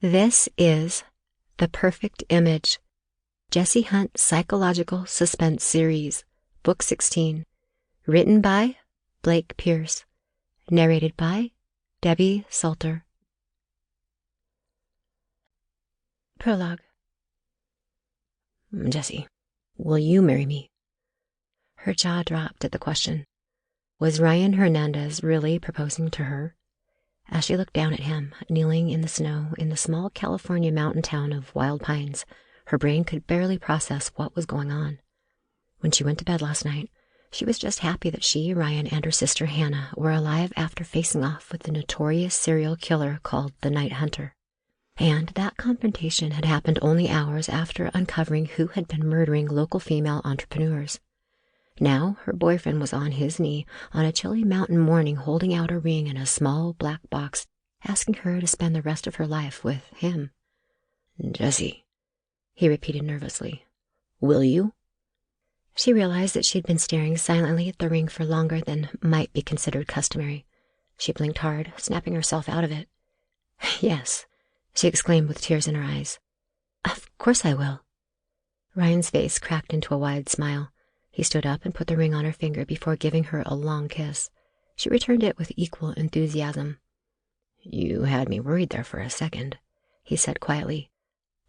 This is The Perfect Image, Jessie Hunt Psychological Suspense Series, Book 16, written by Blake Pierce, narrated by Debbie Soelter. Prologue. Jessie, will you marry me? Her jaw dropped at the question. Was Ryan Hernandez really proposing to her? As she looked down at him, kneeling in the snow in the small California mountain town of Wild Pines, her brain could barely process what was going on. When she went to bed last night, she was just happy that she, Ryan, and her sister Hannah were alive after facing off with the notorious serial killer called the Night Hunter. And that confrontation had happened only hours after uncovering who had been murdering local female entrepreneurs. Now her boyfriend was on his knee on a chilly mountain morning holding out a ring in a small black box, asking her to spend the rest of her life with him. Jessie, he repeated nervously, will you? She realized that she'd been staring silently at the ring for longer than might be considered customary. She blinked hard, snapping herself out of it. Yes, she exclaimed with tears in her eyes. Of course I will. Ryan's face cracked into a wide smile. He stood up and put the ring on her finger before giving her a long kiss. She returned it with equal enthusiasm. You had me worried there for a second, he said quietly.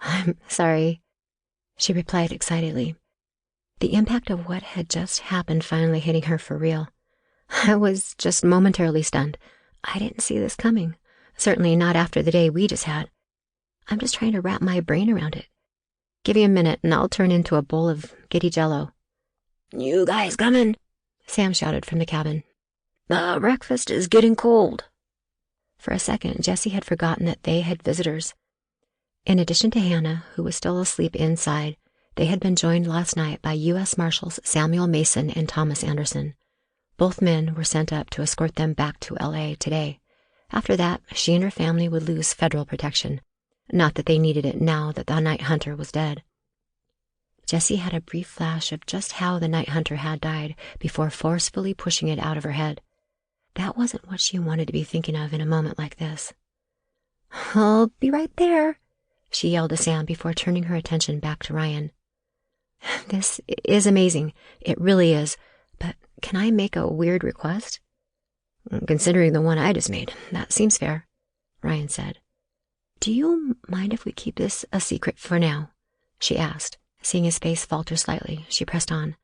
I'm sorry, she replied excitedly, the impact of what had just happened finally hitting her for real. I was just momentarily stunned. I didn't see this coming. Certainly not after the day we just had. I'm just trying to wrap my brain around it. Give me a minute and I'll turn into a bowl of giddy jello. You guys coming? Sam shouted from the cabin. The breakfast is getting cold. For a second, Jessie had forgotten that they had visitors. In addition to Hannah, who was still asleep inside, they had been joined last night by U.S. Marshals Samuel Mason and Thomas Anderson. Both men were sent up to escort them back to L.A. today. After that, she and her family would lose federal protection. Not that they needed it now that the Night Hunter was dead. Jessie had a brief flash of just how the Night Hunter had died before forcefully pushing it out of her head. That wasn't what she wanted to be thinking of in a moment like this. I'll be right there, she yelled to Sam before turning her attention back to Ryan. This is amazing. It really is. But can I make a weird request? Considering the one I just made, that seems fair, Ryan said. Do you mind if we keep this a secret for now? She asked. Seeing his face falter slightly, she pressed on.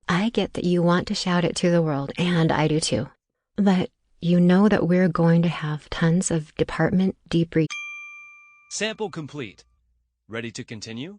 I get that you want to shout it to the world, and I do too. But you know that we're going to have tons of department debrief. Sample complete. Ready to continue?